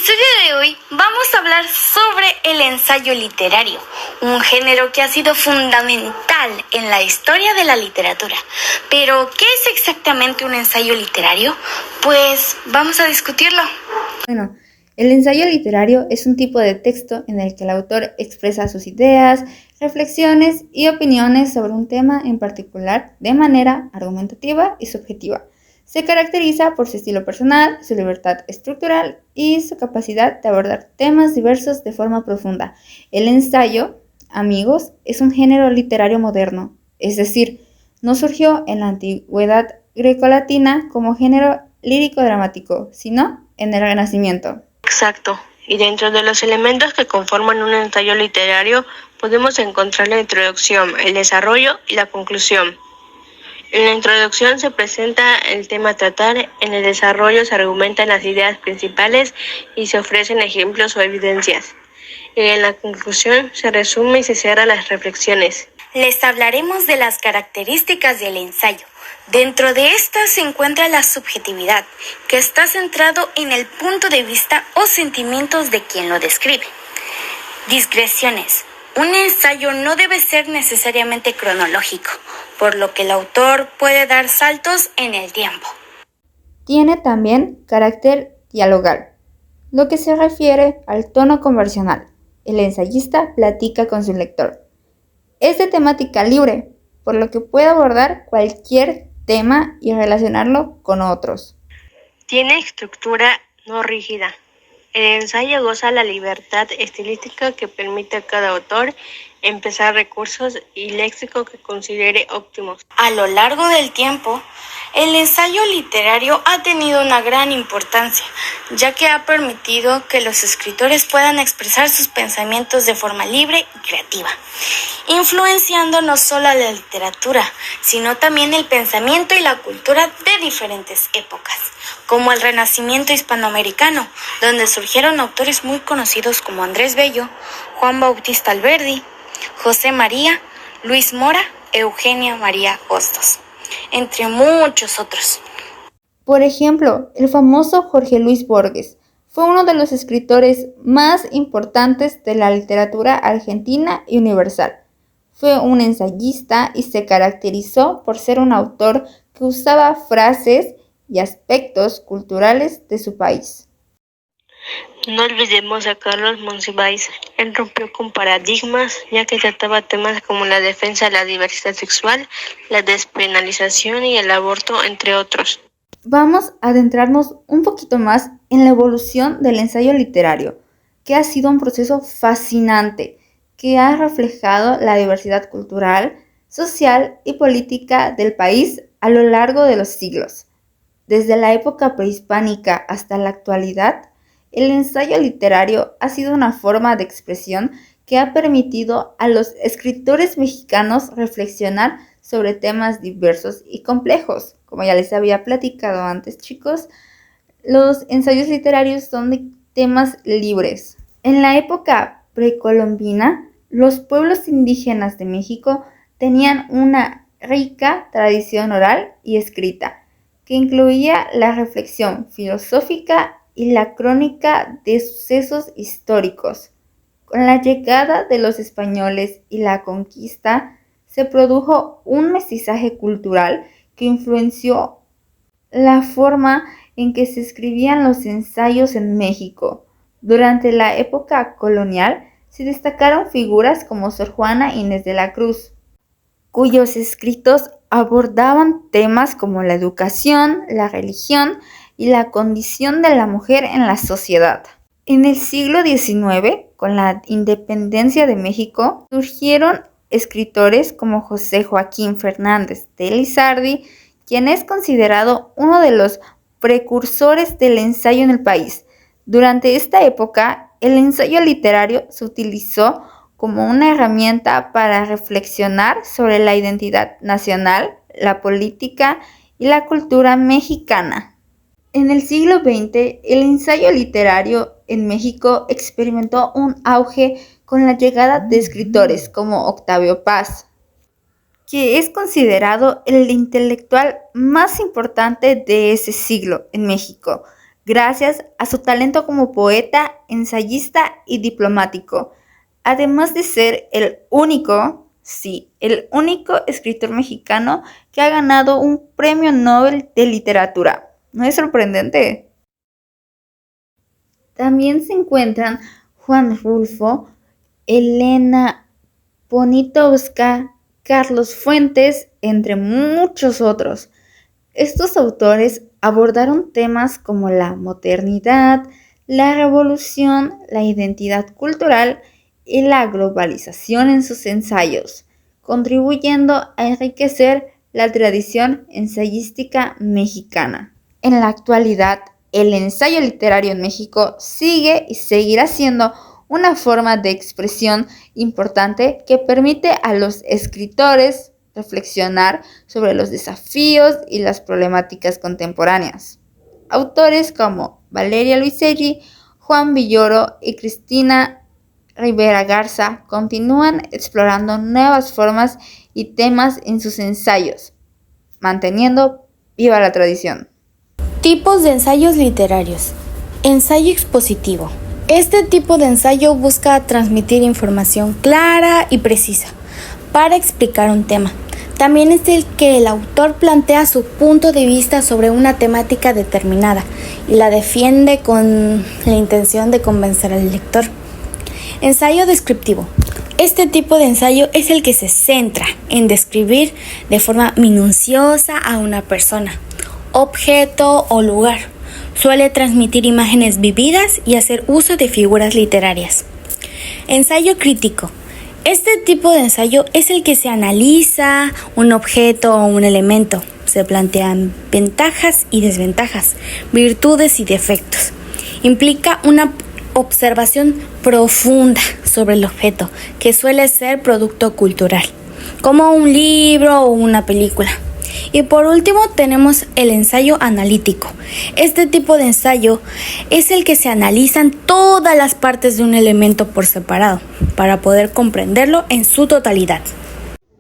episodio de hoy vamos a hablar sobre el ensayo literario, un género que ha sido fundamental en la historia de la literatura. Pero, ¿qué es exactamente un ensayo literario? Pues vamos a discutirlo. Bueno, el ensayo literario es un tipo de texto en el que el autor expresa sus ideas, reflexiones y opiniones sobre un tema en particular de manera argumentativa y subjetiva. Se caracteriza por su estilo personal, su libertad estructural y su capacidad de abordar temas diversos de forma profunda. El ensayo, amigos, es un género literario moderno, es decir, no surgió en la antigüedad grecolatina como género lírico-dramático, sino en el Renacimiento. Exacto. Y dentro de los elementos que conforman un ensayo literario podemos encontrar la introducción, el desarrollo y la conclusión. En la introducción se presenta el tema a tratar, en el desarrollo se argumentan las ideas principales y se ofrecen ejemplos o evidencias. Y en la conclusión se resume y se cierran las reflexiones. Les hablaremos de las características del ensayo. Dentro de estas se encuentra la subjetividad, que está centrado en el punto de vista o sentimientos de quien lo describe. Digresiones. Un ensayo no debe ser necesariamente cronológico, por lo que el autor puede dar saltos en el tiempo. Tiene también carácter dialogal, lo que se refiere al tono conversacional. El ensayista platica con su lector. Es de temática libre, por lo que puede abordar cualquier tema y relacionarlo con otros. Tiene estructura no rígida. El ensayo goza la libertad estilística que permite a cada autor empezar recursos y léxico que considere óptimos. A lo largo del tiempo, el ensayo literario ha tenido una gran importancia, ya que ha permitido que los escritores puedan expresar sus pensamientos de forma libre y creativa, influenciando no solo a la literatura, sino también el pensamiento y la cultura de diferentes épocas, como el Renacimiento hispanoamericano, donde surgieron autores muy conocidos como Andrés Bello, Juan Bautista Alberdi, José María, Luis Mora, Eugenia María Hostos, entre muchos otros. Por ejemplo, el famoso Jorge Luis Borges fue uno de los escritores más importantes de la literatura argentina y universal. Fue un ensayista y se caracterizó por ser un autor que usaba frases y aspectos culturales de su país. No olvidemos a Carlos Monsiváis. Él rompió con paradigmas, ya que trataba temas como la defensa de la diversidad sexual, la despenalización y el aborto, entre otros. Vamos a adentrarnos un poquito más en la evolución del ensayo literario, que ha sido un proceso fascinante, que ha reflejado la diversidad cultural, social y política del país a lo largo de los siglos. Desde la época prehispánica hasta la actualidad, el ensayo literario ha sido una forma de expresión que ha permitido a los escritores mexicanos reflexionar sobre temas diversos y complejos. Como ya les había platicado antes, chicos, los ensayos literarios son de temas libres. En la época precolombina, los pueblos indígenas de México tenían una rica tradición oral y escrita, que incluía la reflexión filosófica y la crónica de sucesos históricos. Con la llegada de los españoles y la conquista, se produjo un mestizaje cultural que influenció la forma en que se escribían los ensayos en México. Durante la época colonial, se destacaron figuras como Sor Juana Inés de la Cruz, cuyos escritos abordaban temas como la educación, la religión y la condición de la mujer en la sociedad. En el siglo XIX, con la independencia de México, surgieron escritores como José Joaquín Fernández de Lizardi, quien es considerado uno de los precursores del ensayo en el país. Durante esta época, el ensayo literario se utilizó como una herramienta para reflexionar sobre la identidad nacional, la política y la cultura mexicana. En el siglo XX, el ensayo literario en México experimentó un auge con la llegada de escritores como Octavio Paz, que es considerado el intelectual más importante de ese siglo en México. gracias a su talento como poeta, ensayista y diplomático, además de ser el único escritor mexicano que ha ganado un premio Nobel de literatura. ¿No es sorprendente? También se encuentran Juan Rulfo, Elena Poniatowska, Carlos Fuentes, entre muchos otros. Estos autores abordaron temas como la modernidad, la revolución, la identidad cultural y la globalización en sus ensayos, contribuyendo a enriquecer la tradición ensayística mexicana. En la actualidad, el ensayo literario en México sigue y seguirá siendo una forma de expresión importante que permite a los escritores reflexionar sobre los desafíos y las problemáticas contemporáneas. Autores como Valeria Luiselli, Juan Villoro y Cristina Rivera Garza continúan explorando nuevas formas y temas en sus ensayos, manteniendo viva la tradición. Tipos de ensayos literarios. Ensayo expositivo. Este tipo de ensayo busca transmitir información clara y precisa para explicar un tema. También es el que el autor plantea su punto de vista sobre una temática determinada y la defiende con la intención de convencer al lector. Ensayo descriptivo. Este tipo de ensayo es el que se centra en describir de forma minuciosa a una persona, objeto o lugar. Suele transmitir imágenes vividas y hacer uso de figuras literarias. Ensayo crítico. Este tipo de ensayo es el que se analiza un objeto o un elemento. Se plantean ventajas y desventajas, virtudes y defectos. Implica una observación profunda sobre el objeto, que suele ser producto cultural, como un libro o una película. Y por último tenemos el ensayo analítico. Este tipo de ensayo es el que se analizan todas las partes de un elemento por separado para poder comprenderlo en su totalidad.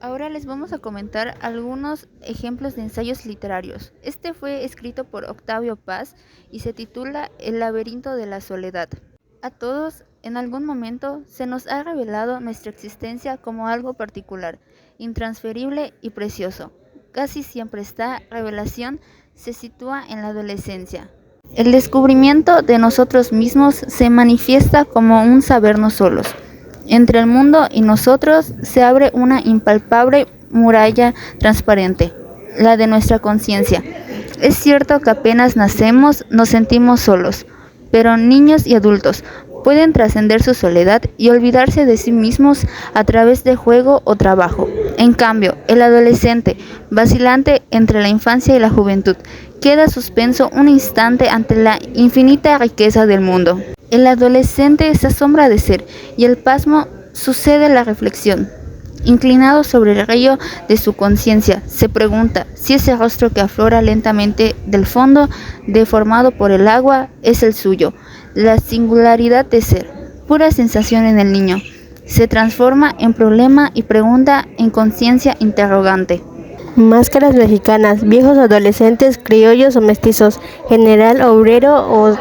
Ahora les vamos a comentar algunos ejemplos de ensayos literarios. Este fue escrito por Octavio Paz y se titula El laberinto de la soledad. A todos, en algún momento, se nos ha revelado nuestra existencia como algo particular, intransferible y precioso. Casi siempre esta revelación se sitúa en la adolescencia. El descubrimiento de nosotros mismos se manifiesta como un sabernos solos. Entre el mundo y nosotros se abre una impalpable muralla transparente, la de nuestra conciencia. Es cierto que apenas nacemos nos sentimos solos, pero niños y adultos pueden trascender su soledad y olvidarse de sí mismos a través de juego o trabajo. En cambio, el adolescente, vacilante entre la infancia y la juventud, queda suspenso un instante ante la infinita riqueza del mundo. El adolescente se asombra de ser, y el pasmo sucede la reflexión. Inclinado sobre el río de su conciencia, se pregunta si ese rostro que aflora lentamente del fondo, deformado por el agua, es el suyo. La singularidad de ser, pura sensación en el niño, se transforma en problema y pregunta en conciencia interrogante. Máscaras mexicanas, viejos adolescentes, criollos o mestizos, general, obrero o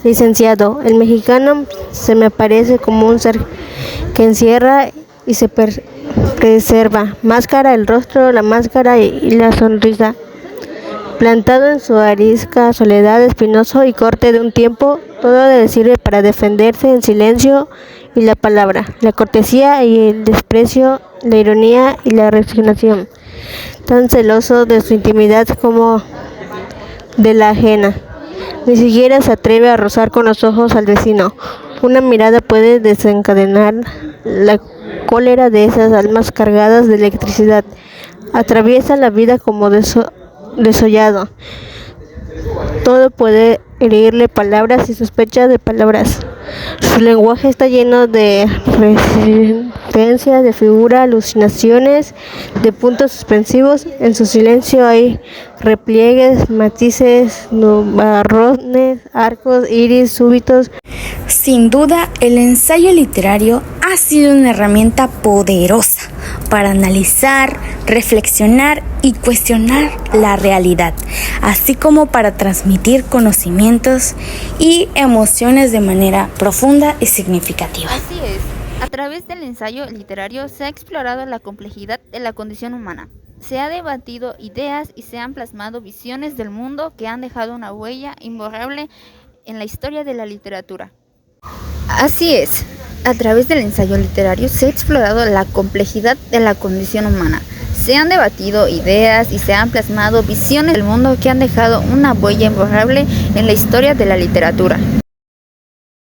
licenciado. El mexicano se me parece como un ser que encierra y se preserva. Máscara, el rostro, la máscara y la sonrisa. Plantado en su arisca soledad, espinoso y corte de un tiempo, todo le sirve para defenderse en silencio y la palabra, la cortesía y el desprecio, la ironía y la resignación. Tan celoso de su intimidad como de la ajena. Ni siquiera se atreve a rozar con los ojos al vecino. Una mirada puede desencadenar la cólera de esas almas cargadas de electricidad. Atraviesa la vida como desollado. Todo puede herirle palabras y sospecha de palabras. Su lenguaje está lleno de resistencia, de figura, alucinaciones, de puntos suspensivos. En su silencio hay repliegues, matices, nubarrones, arcos, iris súbitos. Sin duda, el ensayo literario ha sido una herramienta poderosa para analizar, reflexionar y cuestionar la realidad, así como para transmitir conocimientos y emociones de manera profunda y significativa. Así es. A través del ensayo literario se ha explorado la complejidad de la condición humana. Se ha debatido ideas y se han plasmado visiones del mundo que han dejado una huella imborrable en la historia de la literatura. Así es. A través del ensayo literario se ha explorado la complejidad de la condición humana. Se han debatido ideas y se han plasmado visiones del mundo que han dejado una huella imborrable en la historia de la literatura.